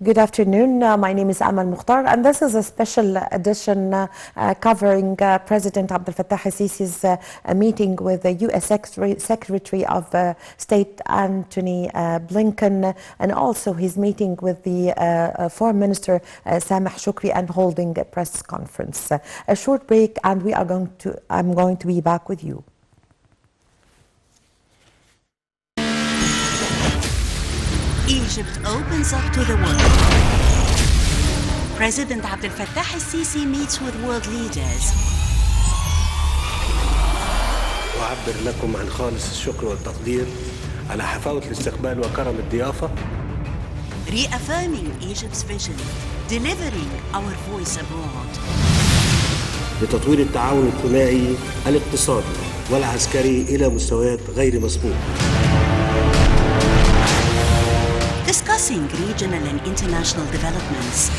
Good afternoon. My name is Amal Mukhtar, and this is a special edition covering President Abdel Fattah al-Sisi's meeting with the U.S. Secretary of State Antony Blinken, and also his meeting with the Foreign Minister Sameh Shoukry, and holding a press conference. A short break, and I'm going to be back with you. Egypt opens up to the world. President Abdel Fattah al-Sisi meets with world leaders. أعبر لكم عن خالص الشكر والتقدير على حفاوة الاستقبال وكرم الضيافة. Reaffirming Egypt's vision, delivering our voice abroad. لتطوير التعاون الثنائي الاقتصادي والعسكري إلى مستويات غير مسبوقة. Discussing regional and international developments.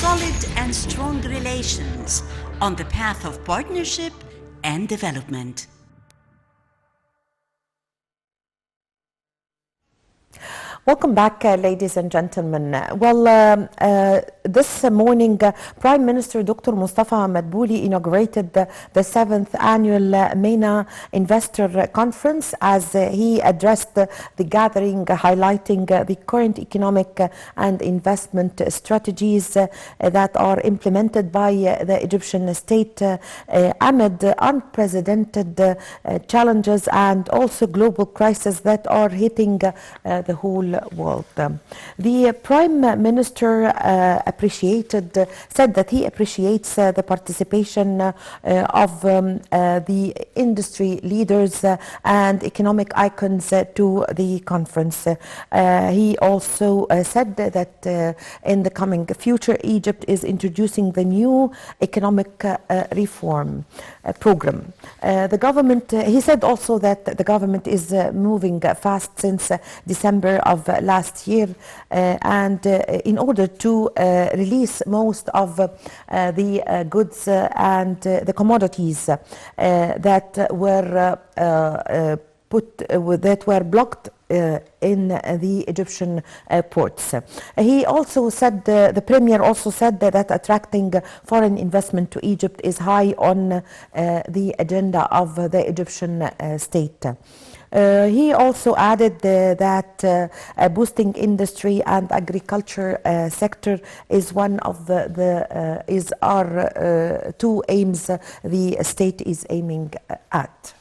Solid and strong relations on the path of partnership and development. Welcome back, ladies and gentlemen. This morning, Prime Minister Dr. Mustafa Madbouli inaugurated the 7th annual MENA Investor Conference as he addressed the gathering, highlighting the current economic and investment strategies that are implemented by the Egyptian state amid unprecedented challenges and also global crises that are hitting the whole world. The Prime Minister said that he appreciates the participation of the industry leaders and economic icons to the conference. He also said that in the coming future, Egypt is introducing the new economic reform program. The government, he said also that the government is moving fast since December of last year and in order to release most of the goods and the commodities that were blocked in the Egyptian ports. He also said, the Premier also said that attracting foreign investment to Egypt is high on the agenda of the Egyptian state. He also added that boosting industry and agriculture sector is one of our two aims the state is aiming at.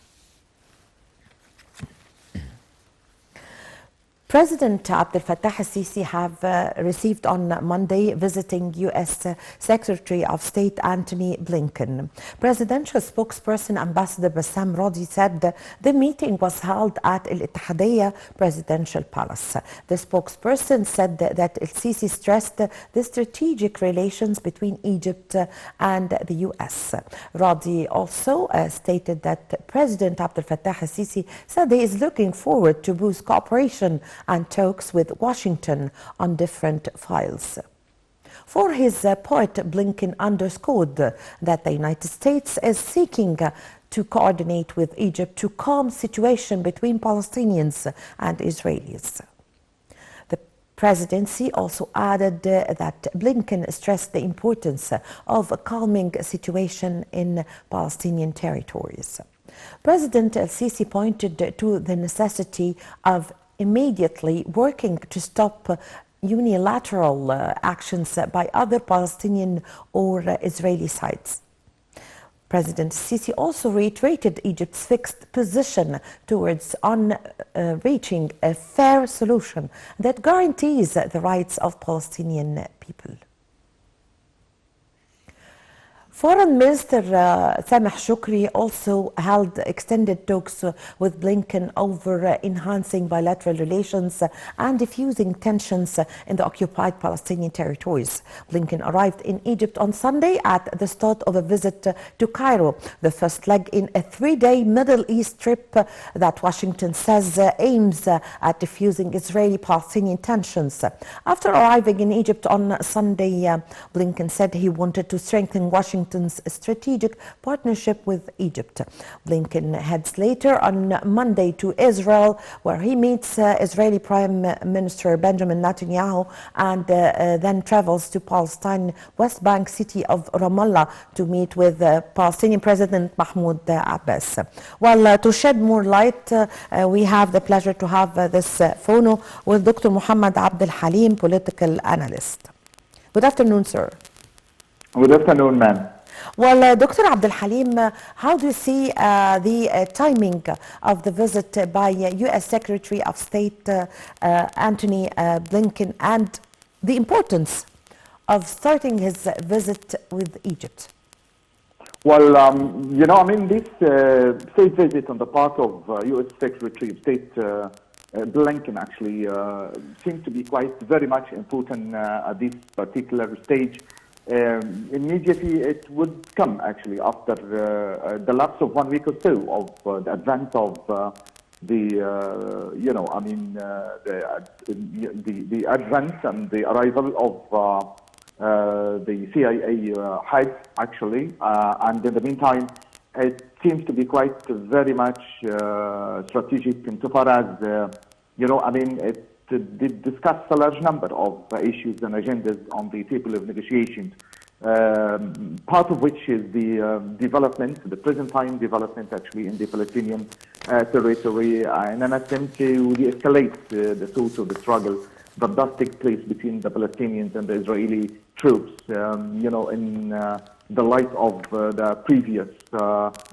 President Abdel Fattah al-Sisi have received on Monday visiting U.S. Secretary of State Antony Blinken. Presidential spokesperson Ambassador Bassam Radi said the meeting was held at Al Ittihadiyya Presidential Palace. The spokesperson said that al-Sisi stressed the strategic relations between Egypt and the U.S. Radi also stated that President Abdel Fattah al-Sisi said he is looking forward to boost cooperation and talks with Washington on different files. For his part, Blinken underscored that the United States is seeking to coordinate with Egypt to calm situation between Palestinians and Israelis. The presidency also added that Blinken stressed the importance of a calming situation in Palestinian territories. President al-Sisi pointed to the necessity of immediately working to stop unilateral actions by other Palestinian or Israeli sides. President Sisi also reiterated Egypt's fixed position towards reaching a fair solution that guarantees the rights of Palestinian people. Foreign Minister Sameh Shoukry also held extended talks with Blinken over enhancing bilateral relations and diffusing tensions in the occupied Palestinian territories. Blinken arrived in Egypt on Sunday at the start of a visit to Cairo, the first leg in a three-day Middle East trip that Washington says aims at diffusing Israeli-Palestinian tensions. After arriving in Egypt on Sunday, Blinken said he wanted to strengthen Washington Washington's strategic partnership with Egypt. Blinken heads later on Monday to Israel, where he meets Israeli Prime Minister Benjamin Netanyahu and then travels to Palestine West Bank city of Ramallah to meet with Palestinian President Mahmoud Abbas. Well, to shed more light, we have the pleasure to have this phono with Dr. Muhammad Abdel Halim, political analyst. Good afternoon, sir. Good afternoon, ma'am. Well, Dr. Abdel Halim, how do you see the timing of the visit by U.S. Secretary of State Antony Blinken and the importance of starting his visit with Egypt? Well, this state visit on the part of U.S. Secretary of State Blinken actually seems to be very much important at this particular stage. Immediately, it would come actually after the lapse of 1 week or so of the advent of the advent and the arrival of the CIA head actually, and in the meantime, it seems to be very much strategic insofar as it did discuss a large number of issues and agendas on the table of negotiations. Part of which is the development, the present time development actually in the Palestinian territory, in an attempt to de-escalate the source of the struggle that does take place between the Palestinians and the Israeli troops, in the light of the previous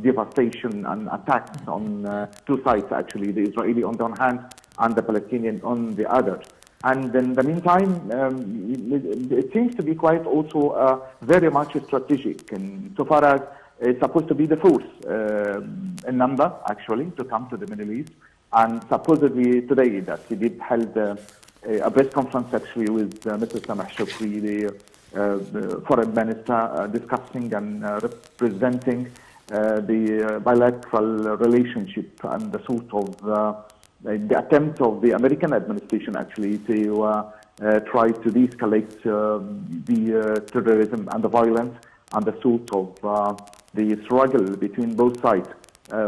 devastation and attacks on two sides, actually, the Israeli on the one hand and the Palestinian on the other. And in the meantime, it seems to be also very much strategic, in so far as it's supposed to be the force in number, actually, to come to the Middle East. And supposedly today that he did held a press conference actually with Mr. Sameh Shoukry, the foreign minister, discussing and representing the bilateral relationship and the sort of the attempt of the American administration actually to try to de-escalate the terrorism and the violence and the sort of the struggle between both sides.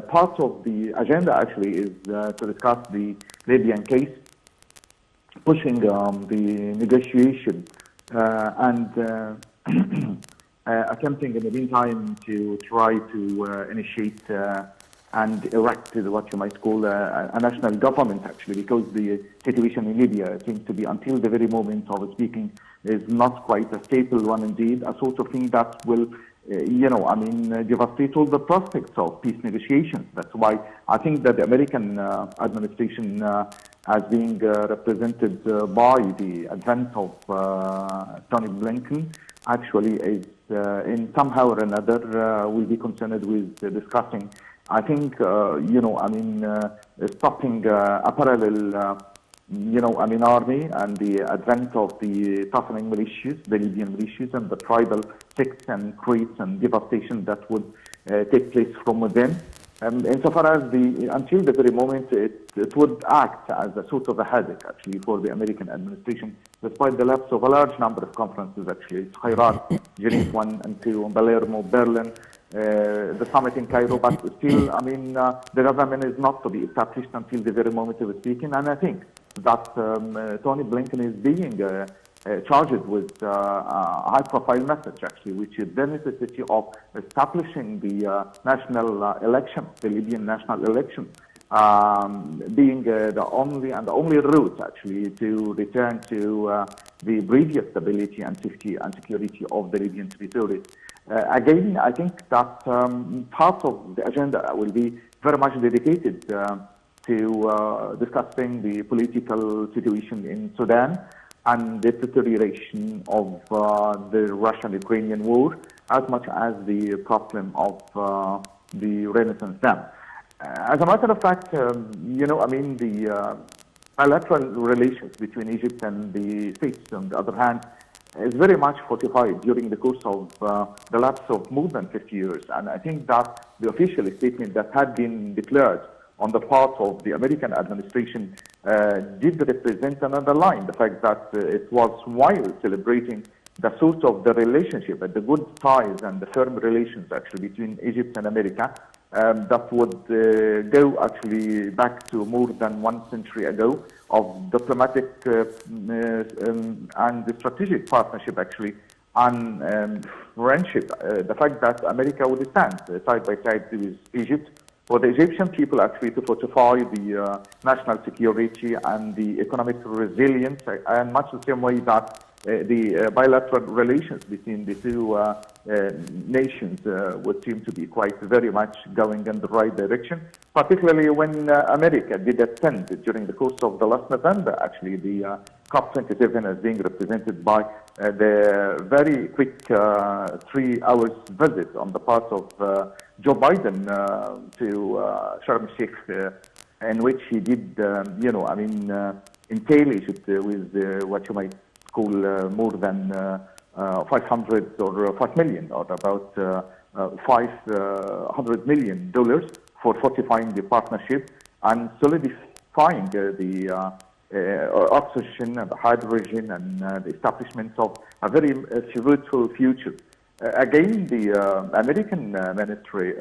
Part of the agenda actually is to discuss the Libyan case, pushing the negotiation and attempting in the meantime to try to initiate and erect what you might call a national government, actually, because the situation in Libya seems to be, until the very moment of speaking, is not quite a stable one indeed, a sort of thing that will, devastate all the prospects of peace negotiations. That's why I think that the American administration, as being represented by the advent of Tony Blinken, actually is in somehow or another will be concerned with discussing, I think, stopping a parallel, army and the advent of the toughening militias, the Libyan militias, and the tribal sects and creeds and devastation that would take place from within. Insofar as until the very moment, it would act as a sort of a headache, actually, for the American administration, despite the lapse of a large number of conferences, actually. It's Tehran, Geneva 1 and 2, Palermo, Berlin, the summit in Cairo, but still, the government is not to be established until the very moment of speaking, and I think that Tony Blinken is being charged with a high-profile message, actually, which is the necessity of establishing the national election, the Libyan national election, being the only route, actually, to return to the previous stability and safety and security of the Libyan territory. Again, I think that part of the agenda will be very much dedicated to discussing the political situation in Sudan and the deterioration of the Russian-Ukrainian war, as much as the problem of the Renaissance Dam. As a matter of fact, the bilateral relations between Egypt and the States, on the other hand, is very much fortified during the course of the lapse of more than 50 years. And I think that the official statement that had been declared on the part of the American administration did represent and underline the fact that it was while celebrating the sort of the relationship, the good ties and the firm relations actually between Egypt and America that would go actually back to more than 1 century ago of diplomatic and strategic partnership actually, and friendship. The fact that America would stand side by side with Egypt for the Egyptian people actually to fortify the national security and the economic resilience, and much the same way that the bilateral relations between the two nations would seem to be quite very much going in the right direction, particularly when America did attend during the course of the last November, actually, the COP27 as being represented by the very quick 3 hours visit on the part of Joe Biden to Sharm el-Sheikh, in which he did, entail Egypt with what you might call more than 500 or 5 million, or about $500 million for fortifying the partnership and solidifying the oxygen and hydrogen and the establishment of a very fruitful future. Again, the American ministry,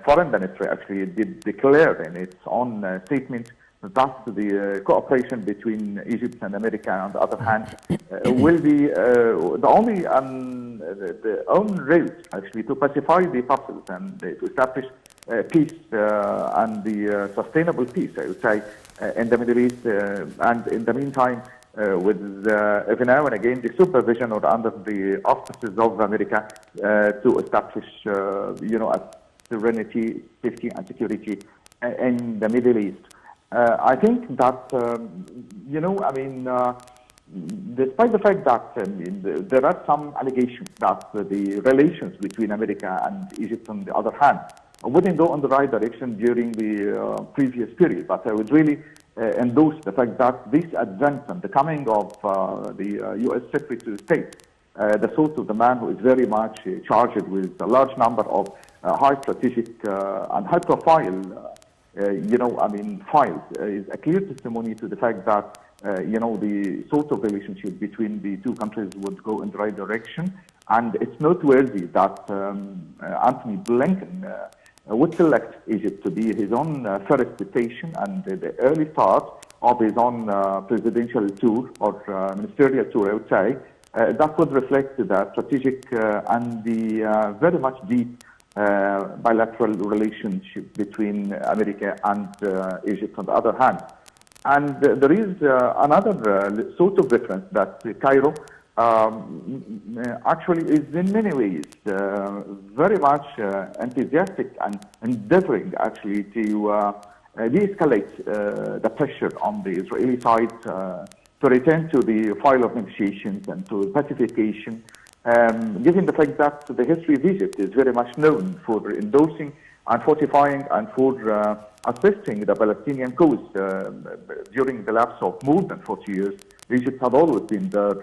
foreign ministry actually did declare in its own statement that the cooperation between Egypt and America, on the other hand, will be the only the own route actually to pacify the peoples and to establish peace and the sustainable peace, I would say, in the Middle East, and in the meantime, with every now and again the supervision or under the auspices of America to establish, a serenity, safety, and security in the Middle East. I think that, despite the fact that there are some allegations that the relations between America and Egypt, on the other hand, wouldn't go in the right direction during the previous period, but I would really endorse the fact that this advent and the coming of the U.S. Secretary of State, the sort of the man who is very much charged with a large number of high strategic and high profile files, is a clear testimony to the fact that, the sort of relationship between the two countries would go in the right direction. And it's noteworthy that Anthony Blinken would select Egypt to be his own first station and the early start of his own presidential tour or ministerial tour, I would say. That would reflect the strategic and the very much deep bilateral relationship between America and Egypt on the other hand. And there is another sort of difference that Cairo actually is in many ways very much enthusiastic and endeavoring actually to de-escalate the pressure on the Israeli side to return to the file of negotiations and to pacification, given the fact that the history of Egypt is very much known for endorsing and fortifying and for assisting the Palestinian cause during the lapse of more than 40 years. Egypt had always been there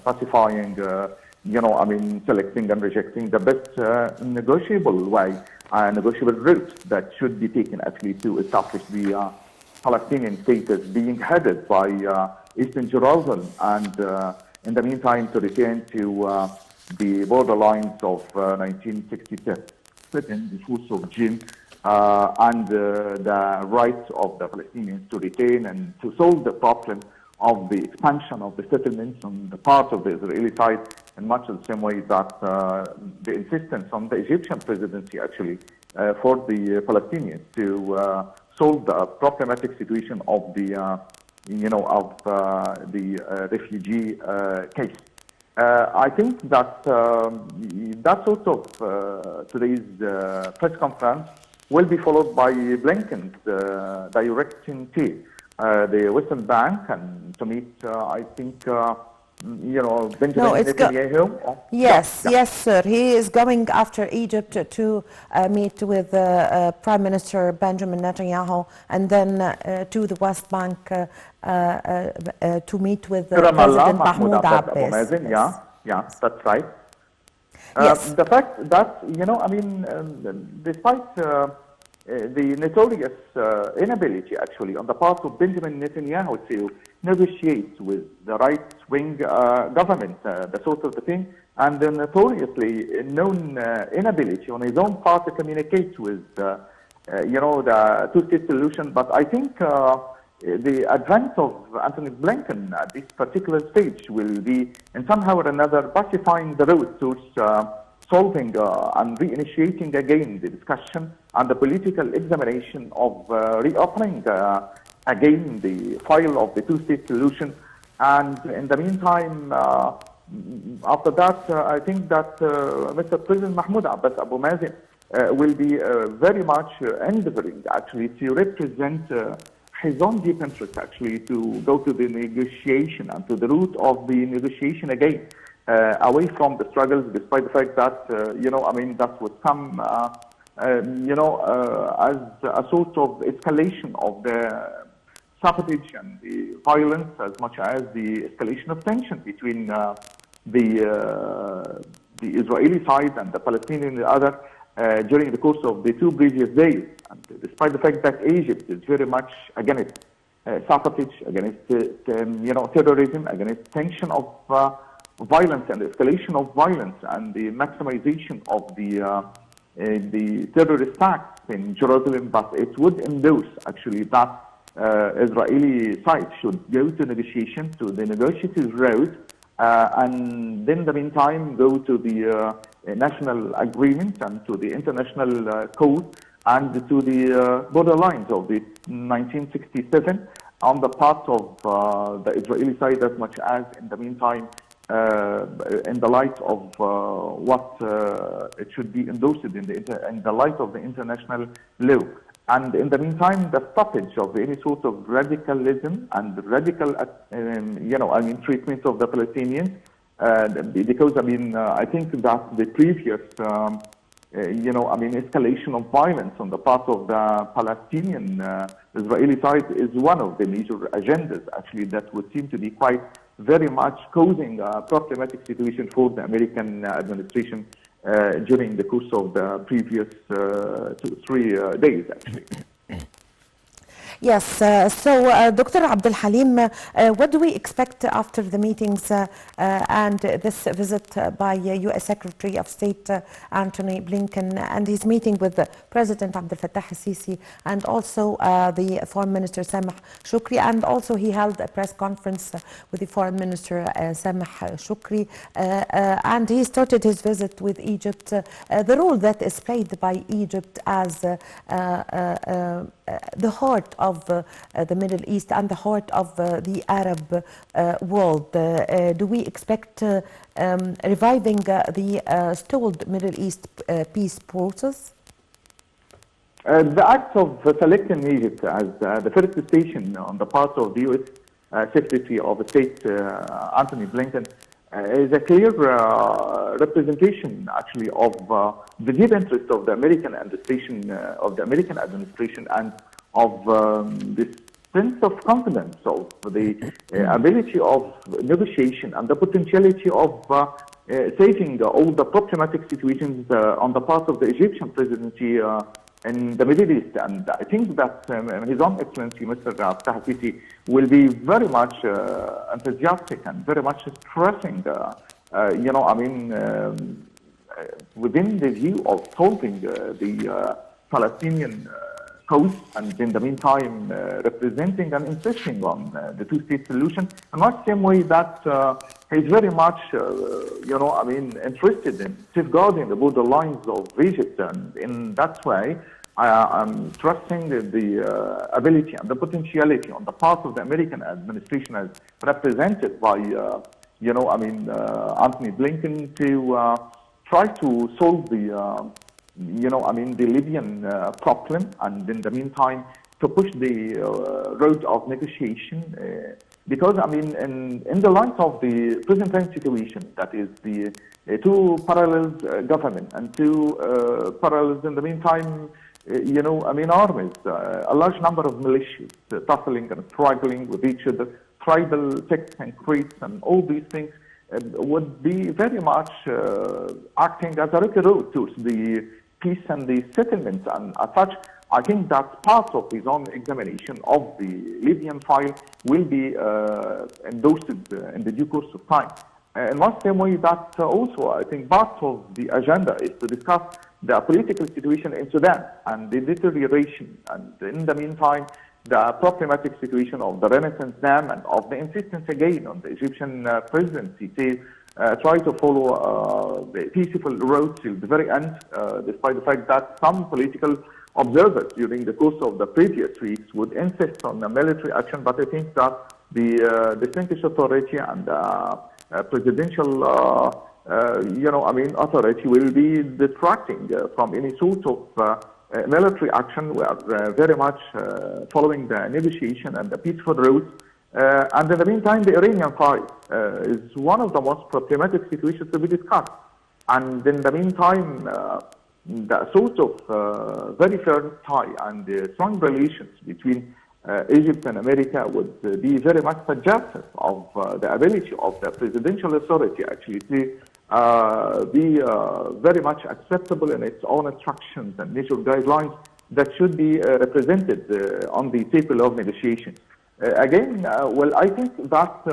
pacifying, selecting and rejecting the best negotiable way, negotiable route that should be taken actually to establish the Palestinian state as being headed by Eastern Jerusalem, and in the meantime to return to the borderlines of 1967 in the 4th of June, and the right of the Palestinians to retain and to solve the problem of the expansion of the settlements on the part of the Israeli side, in much the same way that the insistence on the Egyptian presidency actually for the Palestinians to solve the problematic situation of the refugee case. I think that that sort of today's press conference will be followed by Blinken's directing team, the Western Bank, and to meet, I think, Benjamin Netanyahu. Yes, sir. He is going after Egypt to meet with Prime Minister Benjamin Netanyahu, and then to the West Bank to meet with President Mahmoud Abbas. Yeah, that's right. Yes. The fact that, despite the notorious inability, actually, on the part of Benjamin Netanyahu to negotiate with the right-wing government, the sort of the thing, and the notoriously known inability on his own part to communicate with, the two-state solution. But I think the advent of Antony Blinken at this particular stage will be, in somehow or another, pacifying the road towards solving and reinitiating again the discussion and the political examination of reopening again the file of the two-state solution. And in the meantime, after that, I think that Mr. President Mahmoud Abbas Abu Mazen will be very much endeavoring actually to represent his own deep interest actually to go to the negotiation and to the root of the negotiation again. Away from the struggles, despite the fact that, that would come, as a sort of escalation of the sabotage and the violence, as much as the escalation of tension between the Israeli side and the Palestinian the other during the course of the 2 previous days. And despite the fact that Egypt is very much against sabotage, against terrorism, against tension of violence and the escalation of violence and the maximization of the terrorist attacks in Jerusalem, but it would endorse actually that Israeli side should go to negotiation, to the negotiating road, and then in the meantime go to the national agreement and to the international code and to the borderlines of the 1967 on the part of the Israeli side, as much as in the meantime in the light of what it should be endorsed in the light of the international law. And in the meantime, the stoppage of any sort of radicalism and radical, treatment of the Palestinians, because I think that the previous, escalation of violence on the part of the Palestinian Israeli side is one of the major agendas, actually, that would seem to be quite very much causing a problematic situation for the American administration during the course of the previous 3 days, actually. Yes, so Dr. Abdul Halim, what do we expect after the meetings and this visit by U.S. Secretary of State Antony Blinken and his meeting with President Abdel Fattah al-Sisi and also the Foreign Minister Sameh Shoukry, and also he held a press conference with the Foreign Minister Sameh Shoukry, and he started his visit with Egypt. The role that is played by Egypt as the heart of the Middle East and the heart of the Arab world. Do we expect reviving the stalled Middle East peace process? The act of selecting Egypt as the first station on the part of the U.S. Secretary of State Antony Blinken is a clear representation, actually, of the deep interest of the American administration, and of this sense of confidence of the ability of negotiation and the potentiality of saving all the problematic situations on the part of the Egyptian presidency in the Middle East. And I think that His Own Excellency, Mr. Fattah al-Sisi, will be very much enthusiastic and very much stressing, within the view of solving the Palestinian cause, and in the meantime representing and insisting on the two-state solution, in much same way that he's very much, interested in safeguarding the border lines of Egypt, and in that way, I'm trusting the ability and the potentiality on the part of the American administration, as represented by, Antony Blinken, to try to solve the the Libyan problem, and in the meantime to push the road of negotiation, because in the light of the present time situation, that is the two parallel government and two parallels in the meantime, armies, a large number of militias tussling and struggling with each other, tribal sects and creeds, and all these things would be very much acting as a rocky road towards the peace and the settlements, and as such, I think that part of his own examination of the Libyan file will be endorsed in the due course of time. In one same way that also I think part of the agenda is to discuss the political situation in Sudan and the deterioration, and in the meantime the problematic situation of the Renaissance Dam and of the insistence again on the Egyptian presidency to try to follow the peaceful route till the very end, despite the fact that some political observers during the course of the previous weeks would insist on a military action. But I think that the distinguished authority and presidential authority will be detracting from any sort of military action. We are very much following the negotiation and the peaceful route. And in the meantime, the Iranian file is one of the most problematic situations to be discussed. And in the meantime, the sort of very firm tie and strong relations between Egypt and America would be very much suggestive of the ability of the presidential authority actually to be very much acceptable in its own instructions and major guidelines that should be represented on the table of negotiations. Again, well, I think that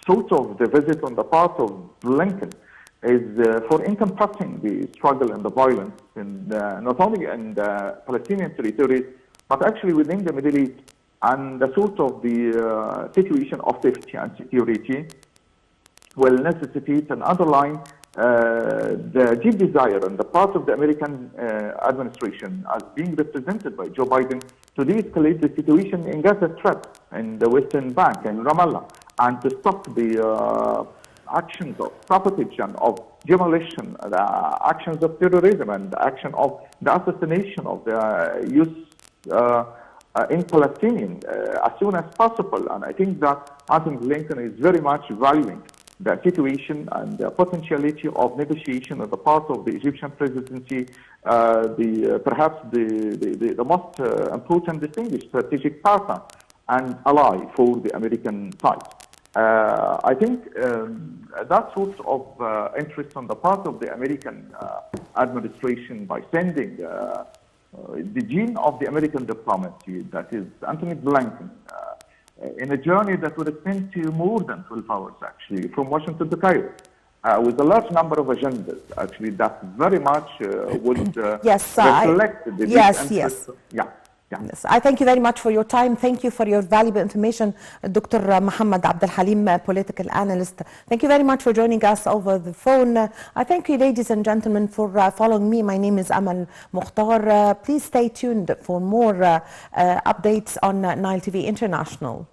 sort of the visit on the part of Blinken is for encompassing the struggle and the violence in not only in the Palestinian territories, but actually within the Middle East, and the sort of the situation of safety and security will necessitate and underline the deep desire on the part of the American administration, as being represented by Joe Biden, to de-escalate the situation in Gaza Strip, in the Western Bank, in Ramallah, and to stop the actions of sabotage and of demolition, the actions of terrorism, and the action of the assassination of the youth in Palestinian as soon as possible. And I think that Anthony Blinken is very much valuing the situation and the potentiality of negotiation on the part of the Egyptian presidency, perhaps the most important, distinguished strategic partner and ally for the American side. I think that sort of interest on the part of the American administration by sending the gene of the American diplomacy, that is Anthony Blinken, in a journey that would extend to more than 12 hours, actually, from Washington to Cairo, with a large number of agendas, actually, that very much would reflect the yes. Yeah. Yes, I thank you very much for your time. Thank you for your valuable information, Dr. Mohammed Abdel Halim, political analyst. Thank you very much for joining us over the phone. I thank you, ladies and gentlemen, for following me. My name is Amal Mukhtar. Please stay tuned for more updates on Nile TV International.